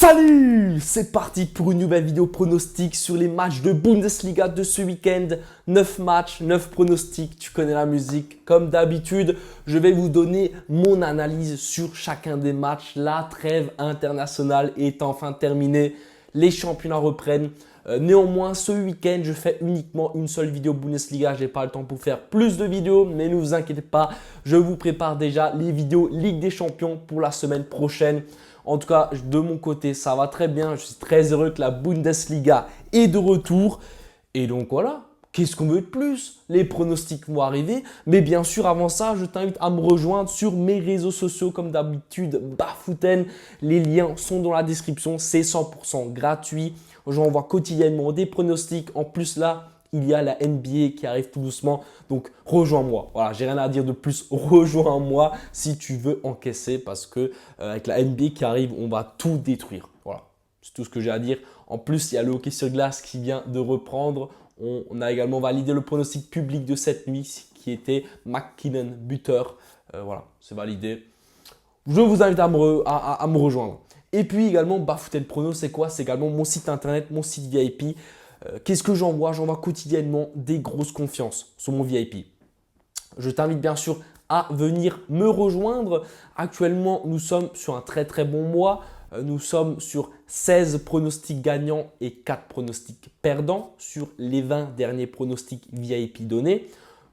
Salut! C'est parti pour une nouvelle vidéo pronostic sur les matchs de Bundesliga de ce week-end. 9 matchs, 9 pronostics, tu connais la musique. Comme d'habitude, je vais vous donner mon analyse sur chacun des matchs. La trêve internationale est enfin terminée. Les championnats reprennent. Néanmoins, ce week-end, je fais uniquement une seule vidéo Bundesliga. Je n'ai pas le temps pour faire plus de vidéos, mais ne vous inquiétez pas, je vous prépare déjà les vidéos Ligue des Champions pour la semaine prochaine. En tout cas, de mon côté, ça va très bien. Je suis très heureux que la Bundesliga est de retour. Et donc voilà, qu'est-ce qu'on veut de plus? Les pronostics vont arriver. Mais bien sûr, avant ça, je t'invite à me rejoindre sur mes réseaux sociaux. Comme d'habitude, Bafouten. Les liens sont dans la description. C'est 100% gratuit. J'envoie quotidiennement des pronostics. En plus là, il y a la NBA qui arrive tout doucement. Donc, rejoins-moi. Voilà, j'ai rien à dire de plus. Rejoins-moi si tu veux encaisser parce que avec la NBA qui arrive, on va tout détruire. Voilà, c'est tout ce que j'ai à dire. En plus, il y a le hockey sur glace qui vient de reprendre. On a également validé le pronostic public de cette nuit qui était McKinnon buteur. Voilà, c'est validé. Je vous invite à me rejoindre. Et puis également, Bafouten Prono, c'est quoi? C'est également mon site internet, mon site VIP. Qu'est-ce que j'envoie? J'envoie quotidiennement des grosses confiances sur mon VIP. Je t'invite bien sûr à venir me rejoindre. Actuellement, nous sommes sur un très très bon mois. Nous sommes sur 16 pronostics gagnants et 4 pronostics perdants sur les 20 derniers pronostics VIP donnés.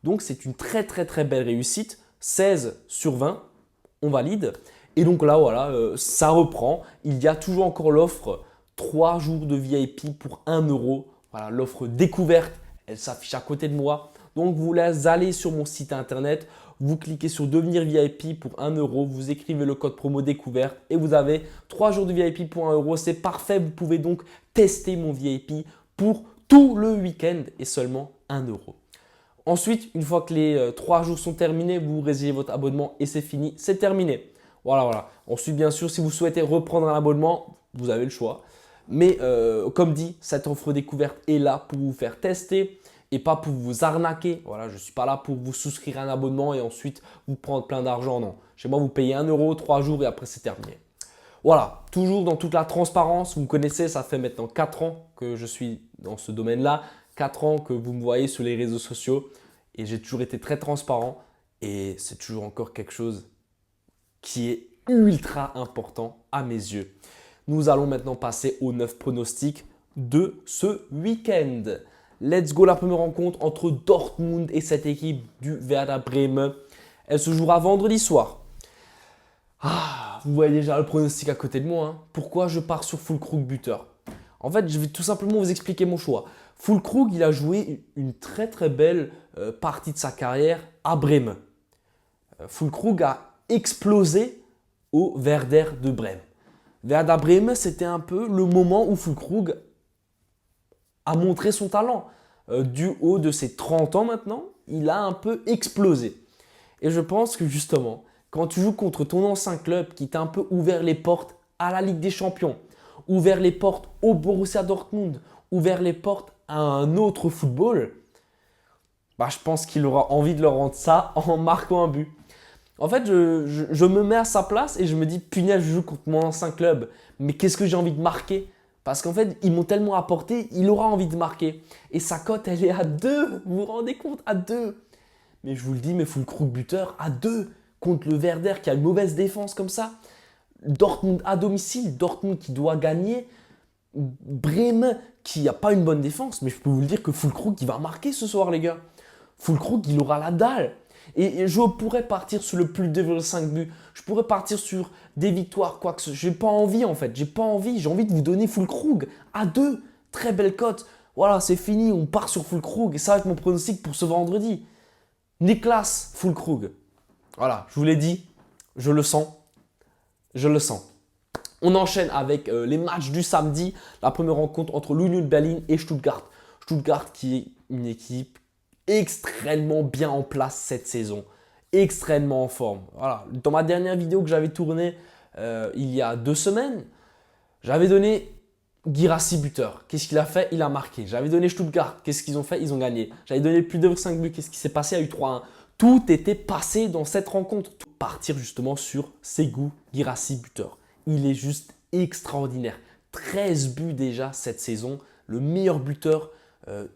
Donc, c'est une très très très belle réussite. 16 sur 20, on valide. Et donc là, voilà, ça reprend. Il y a toujours encore l'offre 3 jours de VIP pour 1 euro. Voilà, l'offre découverte, elle s'affiche à côté de moi. Donc, vous allez sur mon site internet, vous cliquez sur devenir VIP pour 1 euro, vous écrivez le code promo découverte et vous avez 3 jours de VIP pour 1 euro. C'est parfait, vous pouvez donc tester mon VIP pour tout le week-end et seulement 1 euro. Ensuite, une fois que les 3 jours sont terminés, vous résiliez votre abonnement et c'est fini, c'est terminé. Voilà. Ensuite, bien sûr, si vous souhaitez reprendre un abonnement, vous avez le choix. Mais comme dit, cette offre découverte est là pour vous faire tester et pas pour vous arnaquer. Voilà, je ne suis pas là pour vous souscrire à un abonnement et ensuite vous prendre plein d'argent. Non, chez moi, vous payez 1 euro, 3 jours et après, c'est terminé. Voilà, toujours dans toute la transparence. Vous me connaissez, ça fait maintenant 4 ans que je suis dans ce domaine-là. 4 ans que vous me voyez sur les réseaux sociaux et j'ai toujours été très transparent et c'est toujours encore quelque chose qui est ultra important à mes yeux. Nous allons maintenant passer aux 9 pronostics de ce week-end. Let's go, la première rencontre entre Dortmund et cette équipe du Werder Bremen. Elle se jouera vendredi soir. Vous voyez déjà le pronostic à côté de moi. Pourquoi je pars sur Füllkrug buteur? En fait, je vais tout simplement vous expliquer mon choix. Füllkrug, il a joué une très très belle partie de sa carrière à Bremen. Füllkrug a explosé au Werder de Brême. Werder Bremen, c'était un peu le moment où Füllkrug a montré son talent. Du haut de ses 30 ans maintenant, il a un peu explosé. Et je pense que justement, quand tu joues contre ton ancien club qui t'a un peu ouvert les portes à la Ligue des Champions, ouvert les portes au Borussia Dortmund, ouvert les portes à un autre football, je pense qu'il aura envie de leur rendre ça en marquant un but. En fait, je me mets à sa place et je me dis, punaise, je joue contre mon ancien club. Mais qu'est-ce que j'ai envie de marquer? Parce qu'en fait, ils m'ont tellement apporté, il aura envie de marquer. Et sa cote, elle est à 2. Vous vous rendez compte? À 2. Mais je vous le dis, mais Füllkrug buteur à 2 contre le Werder qui a une mauvaise défense comme ça. Dortmund à domicile, Dortmund qui doit gagner. Bremen qui n'a pas une bonne défense. Mais je peux vous le dire que Füllkrug, il va marquer ce soir, les gars. Füllkrug, il aura la dalle. Et je pourrais partir sur le plus de 2,5 buts. Je pourrais partir sur des victoires, quoi que ce soit. J'ai pas envie en fait. J'ai pas envie. J'ai envie de vous donner Füllkrug à 2. Très belle cote. Voilà, c'est fini. On part sur Füllkrug. Et ça va être mon pronostic pour ce vendredi. Niklas Füllkrug. Voilà, je vous l'ai dit. Je le sens. Je le sens. On enchaîne avec les matchs du samedi. La première rencontre entre l'Union Berlin et Stuttgart. Stuttgart qui est une équipe extrêmement bien en place cette saison, extrêmement en forme. Voilà. Dans ma dernière vidéo que j'avais tournée il y a 2 semaines, j'avais donné Guirassy buteur. Qu'est-ce qu'il a fait? Il a marqué. J'avais donné Stuttgart. Qu'est-ce qu'ils ont fait? Ils ont gagné. J'avais donné plus de 5 buts. Qu'est-ce qui s'est passé? Il y a eu 3-1. Tout était passé dans cette rencontre. Partir justement sur Segu Guirassy buteur. Il est juste extraordinaire. 13 buts déjà cette saison, le meilleur buteur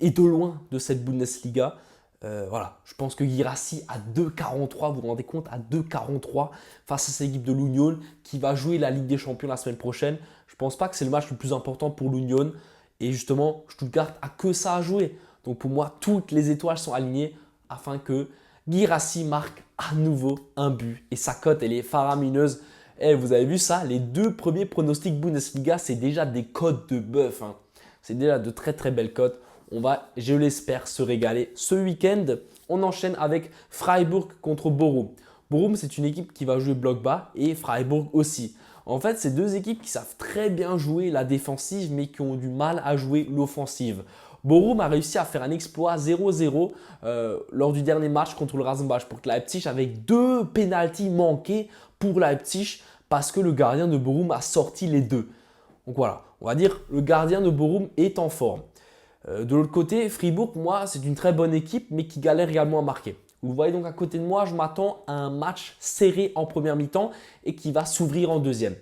et de loin de cette Bundesliga. Voilà, je pense que Guirassy à 2,43, vous vous rendez compte, à 2,43 face à cette équipe de l'Union qui va jouer la Ligue des Champions la semaine prochaine. Je ne pense pas que c'est le match le plus important pour l'Union. Et justement, Stuttgart a que ça à jouer. Donc pour moi, toutes les étoiles sont alignées afin que Guirassy marque à nouveau un but. Et sa cote, elle est faramineuse. Et vous avez vu ça, les deux premiers pronostics Bundesliga, c'est déjà des cotes de bœuf. Hein. C'est déjà de très très belles cotes. On va, je l'espère, se régaler. Ce week-end, on enchaîne avec Freiburg contre Bochum. Bochum, c'est une équipe qui va jouer bloc bas et Freiburg aussi. En fait, c'est deux équipes qui savent très bien jouer la défensive mais qui ont du mal à jouer l'offensive. Bochum a réussi à faire un exploit 0-0 lors du dernier match contre le Rasenbach pour Leipzig avec 2 pénaltys manqués pour Leipzig parce que le gardien de Bochum a sorti les 2. Donc voilà, on va dire le gardien de Bochum est en forme. De l'autre côté, Fribourg, moi, c'est une très bonne équipe, mais qui galère également à marquer. Vous voyez donc à côté de moi, je m'attends à un match serré en première mi-temps et qui va s'ouvrir en deuxième.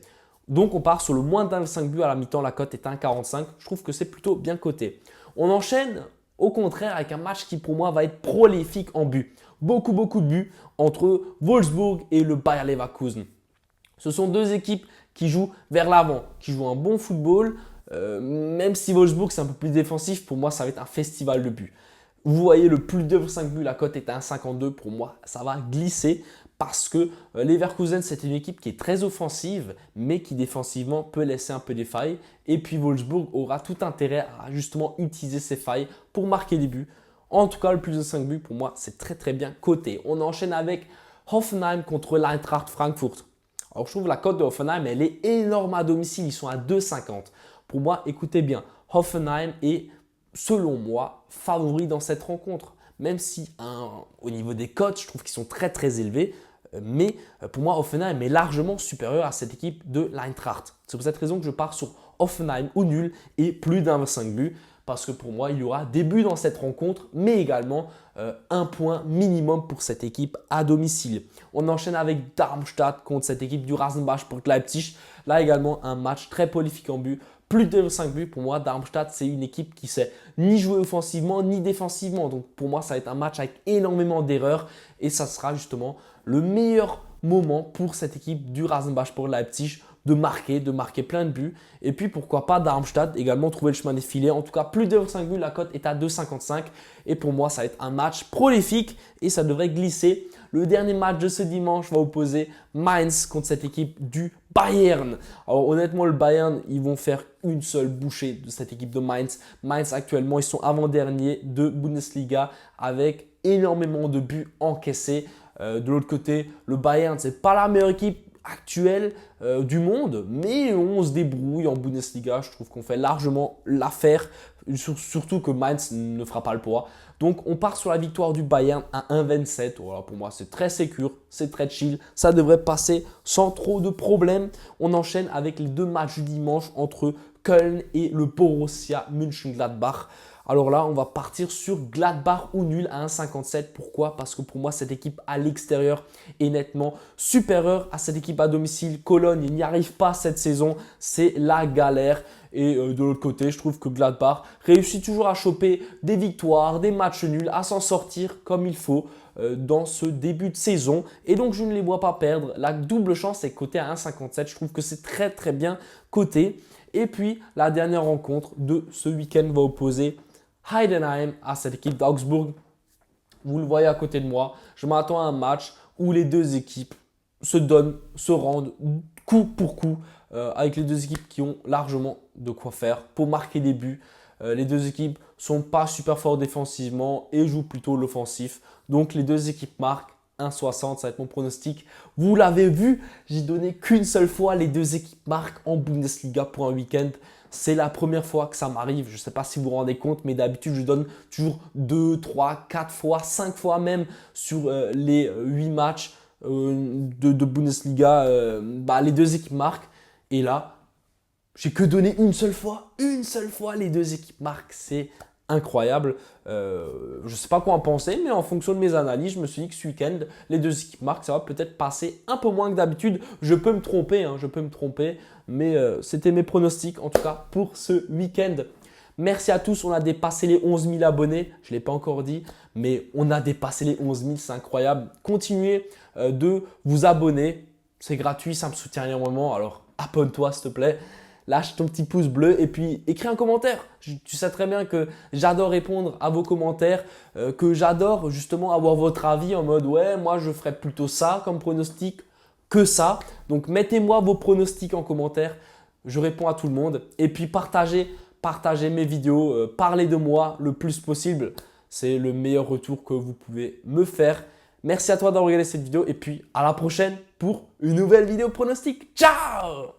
Donc, on part sur le moins d'1,5 but à la mi-temps. La cote est 1,45. Je trouve que c'est plutôt bien coté. On enchaîne au contraire avec un match qui pour moi va être prolifique en but. Beaucoup de buts entre Wolfsburg et le Bayer Leverkusen. Ce sont deux équipes qui jouent vers l'avant, qui jouent un bon football. Même si Wolfsburg c'est un peu plus défensif, pour moi ça va être un festival de buts. Vous voyez le plus de 5 buts, la cote est à 1,52. Pour moi ça va glisser parce que Leverkusen c'est une équipe qui est très offensive mais qui défensivement peut laisser un peu des failles. Et puis Wolfsburg aura tout intérêt à justement utiliser ces failles pour marquer des buts. En tout cas le plus de 5 buts pour moi c'est très bien coté. On enchaîne avec Hoffenheim contre l'Eintracht Frankfurt. Alors je trouve la cote de Hoffenheim elle est énorme à domicile, ils sont à 2,50. Pour moi, écoutez bien, Hoffenheim est, selon moi, favori dans cette rencontre. Même si au niveau des cotes, je trouve qu'ils sont très élevés. Mais pour moi, Hoffenheim est largement supérieur à cette équipe de l'Eintracht. C'est pour cette raison que je pars sur Hoffenheim ou nul et plus d'1,5 but. Parce que pour moi, il y aura des buts dans cette rencontre, mais également un point minimum pour cette équipe à domicile. On enchaîne avec Darmstadt contre cette équipe du Rasenbach pour Leipzig. Là également, un match très prolifique en but. Plus de 5 buts, pour moi, Darmstadt, c'est une équipe qui sait ni jouer offensivement ni défensivement. Donc pour moi, ça va être un match avec énormément d'erreurs et ça sera justement le meilleur moment pour cette équipe du Rasenbach pour Leipzig de marquer plein de buts. Et puis pourquoi pas Darmstadt également trouver le chemin des filets. En tout cas, plus de 5 buts, la cote est à 2,55. Et pour moi, ça va être un match prolifique et ça devrait glisser. Le dernier match de ce dimanche va opposer Mainz contre cette équipe du Bayern. Alors honnêtement, le Bayern, ils vont faire une seule bouchée de cette équipe de Mainz. Mainz actuellement, ils sont avant-derniers de Bundesliga avec énormément de buts encaissés. De l'autre côté, le Bayern, c'est pas la meilleure équipe actuelle du monde, mais on se débrouille en Bundesliga. Je trouve qu'on fait largement l'affaire, surtout que Mainz ne fera pas le poids. Donc on part sur la victoire du Bayern à 1,27. Voilà, pour moi c'est très sécure, c'est très chill, ça devrait passer sans trop de problèmes. On enchaîne avec les deux matchs du dimanche entre Köln et le Borussia Mönchengladbach. Alors là, on va partir sur Gladbach ou nul à 1,57. Pourquoi? Parce que pour moi, cette équipe à l'extérieur est nettement supérieure à cette équipe à domicile. Cologne, il n'y arrive pas cette saison. C'est la galère. Et de l'autre côté, je trouve que Gladbach réussit toujours à choper des victoires, des matchs nuls, à s'en sortir comme il faut dans ce début de saison. Et donc, je ne les vois pas perdre. La double chance est cotée à 1,57. Je trouve que c'est très bien coté. Et puis, la dernière rencontre de ce week-end va opposer Heidenheim à cette équipe d'Augsbourg. Vous le voyez à côté de moi. Je m'attends à un match où les deux équipes se rendent coup pour coup avec les deux équipes qui ont largement de quoi faire pour marquer des buts. Les deux équipes sont pas super fortes défensivement et jouent plutôt l'offensif. Donc les deux équipes marquent 1,60, ça va être mon pronostic. Vous l'avez vu, j'ai donné qu'une seule fois les deux équipes marquent en Bundesliga pour un week-end. C'est la première fois que ça m'arrive. Je ne sais pas si vous vous rendez compte, mais d'habitude, je donne toujours 2, 3, 4 fois, 5 fois même sur les 8 matchs de Bundesliga. Les deux équipes marquent. Et là, j'ai que donné une seule fois les deux équipes marquent. C'est incroyable. Je ne sais pas quoi en penser, mais en fonction de mes analyses, je me suis dit que ce week-end, les deux équipes marquent, ça va peut-être passer un peu moins que d'habitude. Je peux me tromper, hein, je peux me tromper, mais c'était mes pronostics en tout cas pour ce week-end. Merci à tous, on a dépassé les 11 000 abonnés, je ne l'ai pas encore dit, mais on a dépassé les 11 000, c'est incroyable. Continuez de vous abonner, c'est gratuit, ça me soutient énormément, alors abonne-toi s'il te plaît. Lâche ton petit pouce bleu et puis écris un commentaire. Tu sais très bien que j'adore répondre à vos commentaires, que j'adore justement avoir votre avis en mode ouais, moi je ferais plutôt ça comme pronostic que ça. Donc mettez-moi vos pronostics en commentaire, je réponds à tout le monde. Et puis partagez mes vidéos, parlez de moi le plus possible. C'est le meilleur retour que vous pouvez me faire. Merci à toi d'avoir regardé cette vidéo et puis à la prochaine pour une nouvelle vidéo pronostic. Ciao!